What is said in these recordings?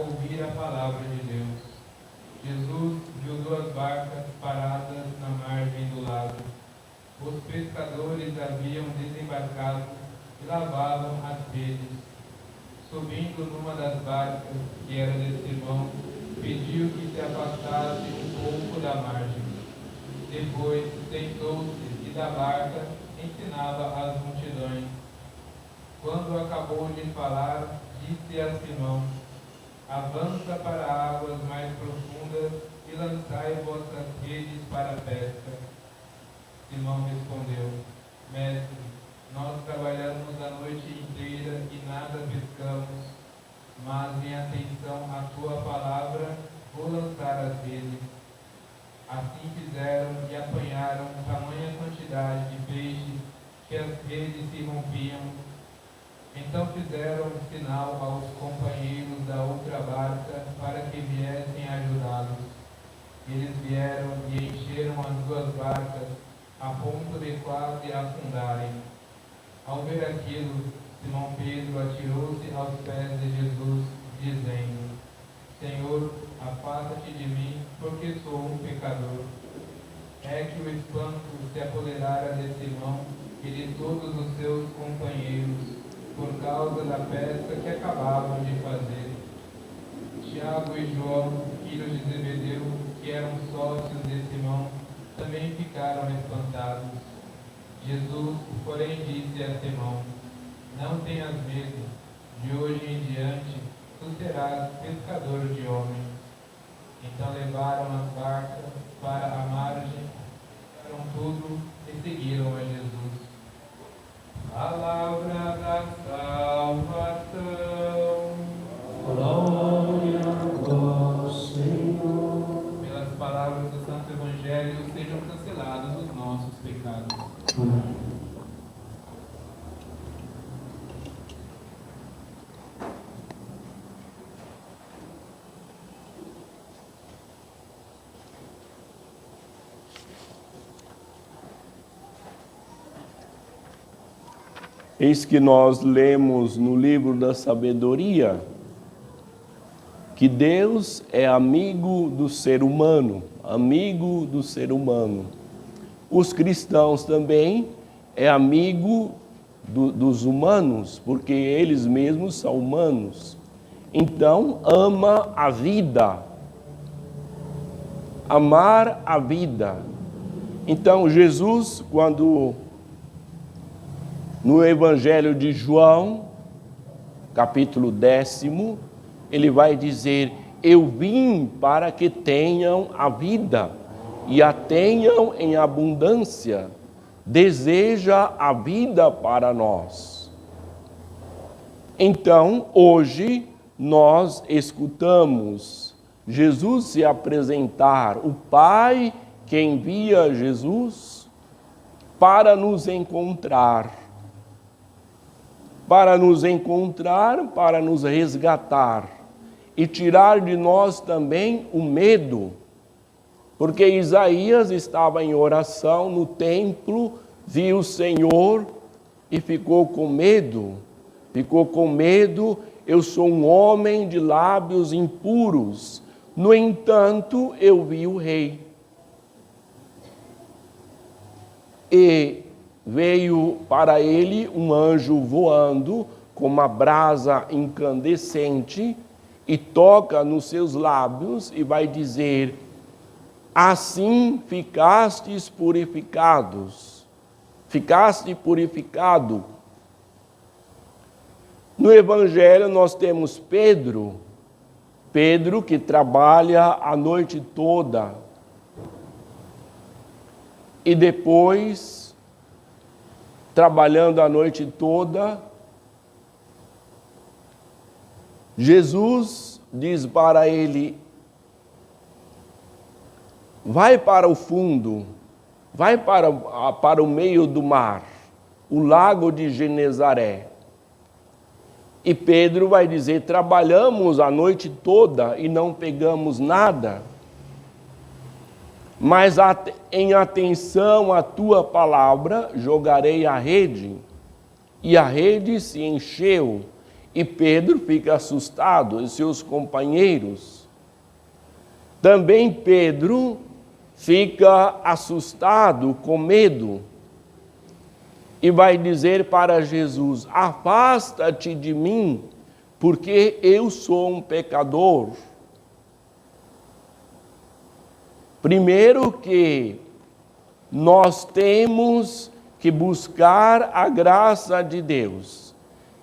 ouvir a palavra de Deus. Jesus viu 2 barcas paradas na margem do lago. Os pescadores haviam desembarcado e lavavam as redes. Subindo numa das barcas, que era de Simão, pediu que se afastasse um pouco da margem. Depois sentou-se e da barca ensinava as multidões. Quando acabou de falar, disse a Simão: avança para águas mais profundas e lançai vossas redes para a pesca. Simão respondeu: Mestre, nós trabalhamos a noite inteira e nada pescamos, mas em atenção à tua palavra vou lançar as redes. Assim fizeram e apanharam tamanha quantidade de peixes que as redes se rompiam. Então fizeram sinal aos companheiros da outra barca para que viessem ajudá-los. Eles vieram e encheram as 2 barcas, a ponto de quase afundarem. Ao ver aquilo, Simão Pedro atirou-se aos pés de Jesus, dizendo: Senhor, afasta-te de mim, porque sou um pecador. É que o espanto se apoderara de Simão e de todos os seus companheiros, por causa da pesca que acabavam de fazer. Tiago e João, filhos de Zebedeu, que eram sócios de Simão, também ficaram espantados. Jesus, porém, disse a Simão: não tenhas medo, de hoje em diante tu serás pescador de homens. Então levaram as barcas para a margem, fizeram tudo e seguiram a Jesus. Palavra da salvação. Glória a vós, Senhor. Pelas palavras do Santo Evangelho sejam cancelados os nossos pecados. Amém. Eis que nós lemos no livro da sabedoria que Deus é amigo do ser humano, amigo do ser humano. Os cristãos também é amigo dos humanos, porque eles mesmos são humanos. Então, ama a vida. Amar a vida. Então, Jesus, quando no Evangelho de João, capítulo 10, ele vai dizer: eu vim para que tenham a vida e a tenham em abundância. Deseja a vida para nós. Então, hoje, nós escutamos Jesus se apresentar, o Pai que envia Jesus para nos encontrar. Para nos resgatar e tirar de nós também o medo, porque Isaías estava em oração no templo, viu o Senhor e ficou com medo, eu sou um homem de lábios impuros, no entanto eu vi o Rei. E veio para ele um anjo voando com uma brasa incandescente e toca nos seus lábios e vai dizer: assim ficastes purificados. Ficaste purificado. No Evangelho nós temos Pedro que trabalha a noite toda e depois, trabalhando a noite toda, Jesus diz para ele: vai para o fundo, vai para o meio do mar, o lago de Genezaré. E Pedro vai dizer: trabalhamos a noite toda e não pegamos nada, mas em atenção à tua palavra jogarei a rede. E a rede se encheu, E Pedro fica assustado, e seus companheiros. Também Pedro fica assustado, com medo, e vai dizer para Jesus: afasta-te de mim, porque eu sou um pecador. Primeiro que nós temos que buscar a graça de Deus.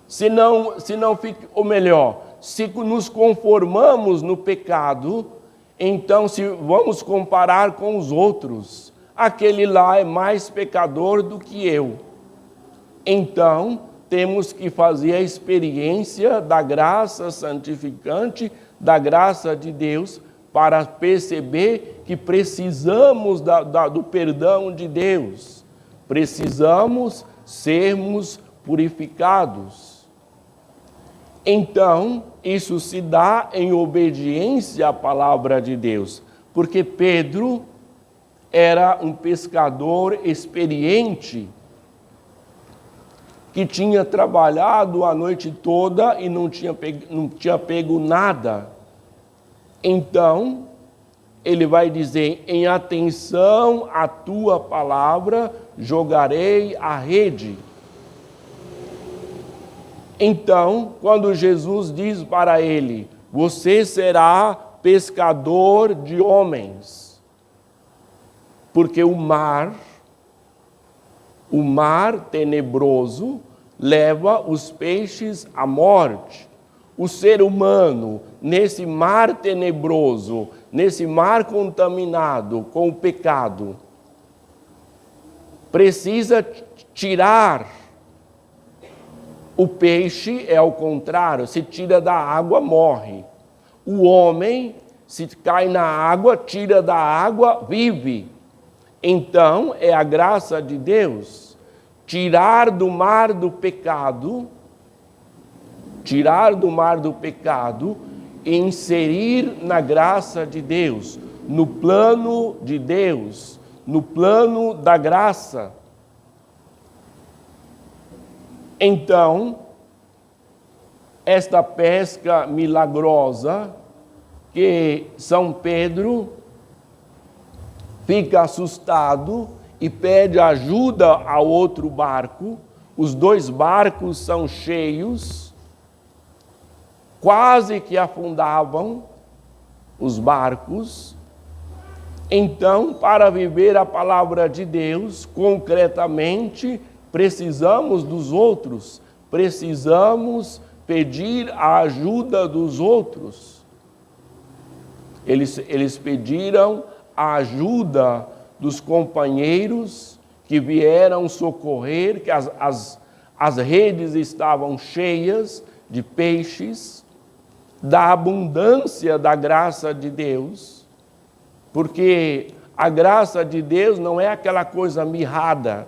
Se não fica, ou melhor, se nos conformamos no pecado, então se vamos comparar com os outros, aquele lá é mais pecador do que eu. Então, temos que fazer a experiência da graça santificante, da graça de Deus, para perceber que precisamos do perdão de Deus. Precisamos sermos purificados. Então, isso se dá em obediência à palavra de Deus, porque Pedro era um pescador experiente, que tinha trabalhado a noite toda e não tinha pego nada. Então, ele vai dizer: em atenção à tua palavra, jogarei a rede. Então, quando Jesus diz para ele: você será pescador de homens, porque o mar tenebroso leva os peixes à morte. O ser humano, nesse mar tenebroso, nesse mar contaminado com o pecado, precisa tirar. O peixe é ao contrário, se tira da água, morre. O homem, se cai na água, tira da água, vive. Então, é a graça de Deus tirar do mar do pecado e inserir na graça de Deus, no plano de Deus, no plano da graça. Então, esta pesca milagrosa, que São Pedro fica assustado e pede ajuda ao outro barco. Os dois barcos são cheios, quase que afundavam os barcos. Então, para viver a palavra de Deus concretamente, precisamos dos outros, precisamos pedir a ajuda dos outros. Eles pediram a ajuda dos companheiros que vieram socorrer, que as redes estavam cheias de peixes, da abundância da graça de Deus, porque a graça de Deus não é aquela coisa mirrada,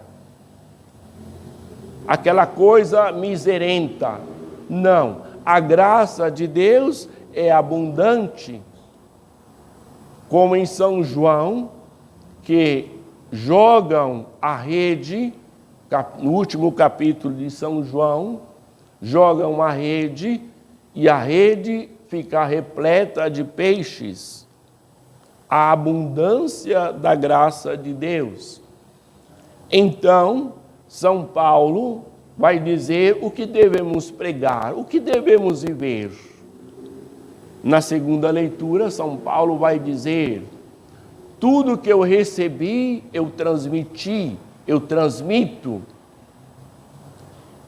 aquela coisa miserenta. Não, a graça de Deus é abundante, como em São João, que jogam a rede, no último capítulo de São João, jogam a rede e a rede fica repleta de peixes. A abundância da graça de Deus. Então, São Paulo vai dizer o que devemos pregar, o que devemos viver. Na segunda leitura, São Paulo vai dizer: tudo que eu recebi, eu transmiti, eu transmito.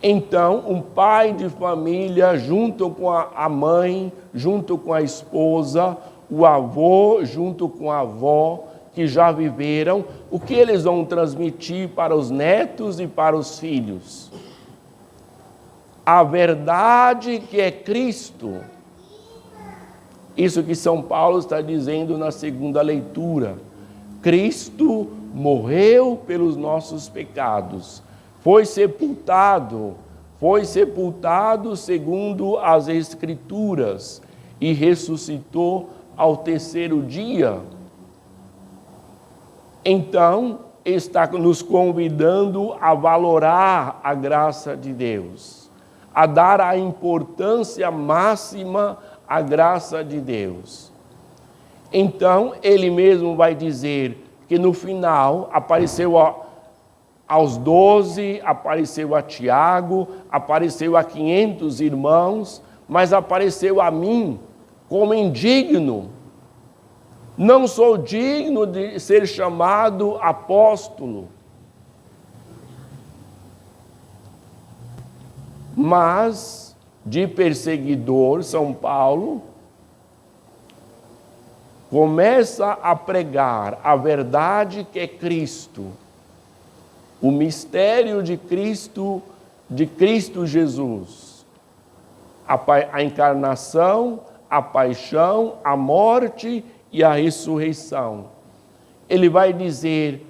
Então, um pai de família, junto com a mãe, junto com a esposa, o avô, junto com a avó, que já viveram, o que eles vão transmitir para os netos e para os filhos? A verdade que é Cristo. Isso que São Paulo está dizendo na segunda leitura. Cristo morreu pelos nossos pecados, foi sepultado segundo as Escrituras e ressuscitou ao terceiro dia. Então, está nos convidando a valorar a graça de Deus, a dar a importância máxima à graça de Deus. Então, ele mesmo vai dizer que no final apareceu aos 12, apareceu a Tiago, apareceu a 500 irmãos, mas apareceu a mim como indigno. Não sou digno de ser chamado apóstolo. Mas, de perseguidor, São Paulo começa a pregar a verdade que é Cristo, o mistério de Cristo Jesus, a encarnação, a paixão, a morte e a ressurreição. Ele vai dizer: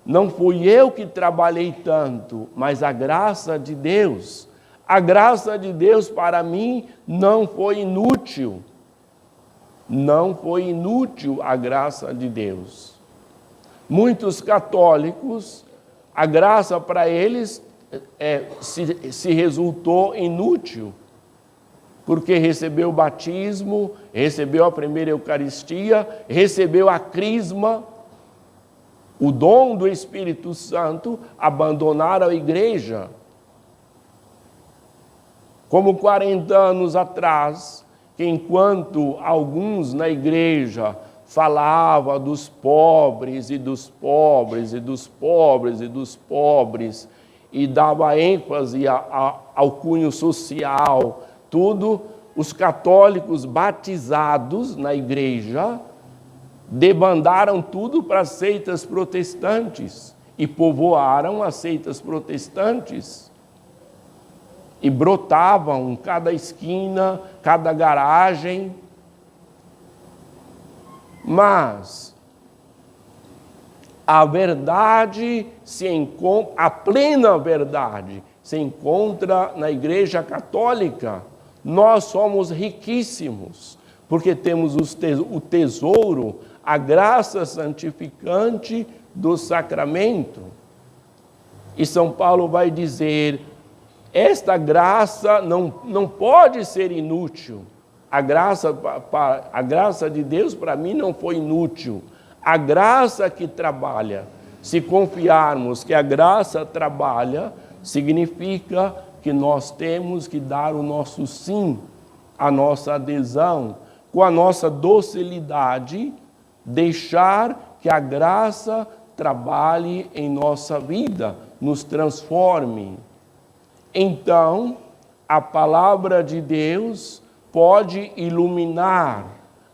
não fui eu que trabalhei tanto, mas a graça de Deus. A graça de Deus para mim não foi inútil. Não foi inútil a graça de Deus. Muitos católicos, a graça para eles se resultou inútil, porque recebeu o batismo, recebeu a primeira Eucaristia, recebeu a crisma, o dom do Espírito Santo, abandonaram a igreja. Como 40 anos atrás, que enquanto alguns na igreja falavam dos pobres e dos pobres e dos pobres e dos pobres, e dava ênfase ao cunho social, tudo, os católicos batizados na igreja debandaram tudo para as seitas protestantes e povoaram as seitas protestantes. E brotavam cada esquina, cada garagem. Mas a verdade a plena verdade se encontra na Igreja Católica. Nós somos riquíssimos, porque temos o tesouro, a graça santificante do sacramento. E São Paulo vai dizer: esta graça não pode ser inútil. A graça de Deus para mim não foi inútil. A graça que trabalha, se confiarmos que a graça trabalha, significa que nós temos que dar o nosso sim, a nossa adesão, com a nossa docilidade, deixar que a graça trabalhe em nossa vida, nos transforme. Então, a palavra de Deus pode iluminar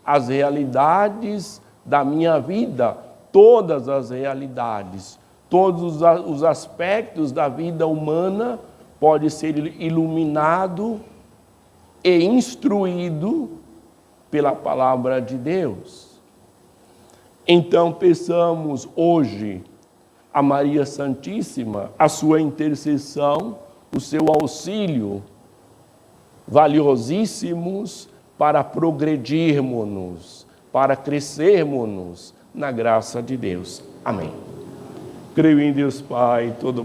as realidades da minha vida, todas as realidades, todos os aspectos da vida humana pode ser iluminado e instruído pela palavra de Deus. Então, peçamos hoje a Maria Santíssima, a sua intercessão, o seu auxílio, valiosíssimos para progredirmos, para crescermos na graça de Deus. Amém. Creio em Deus Pai, todo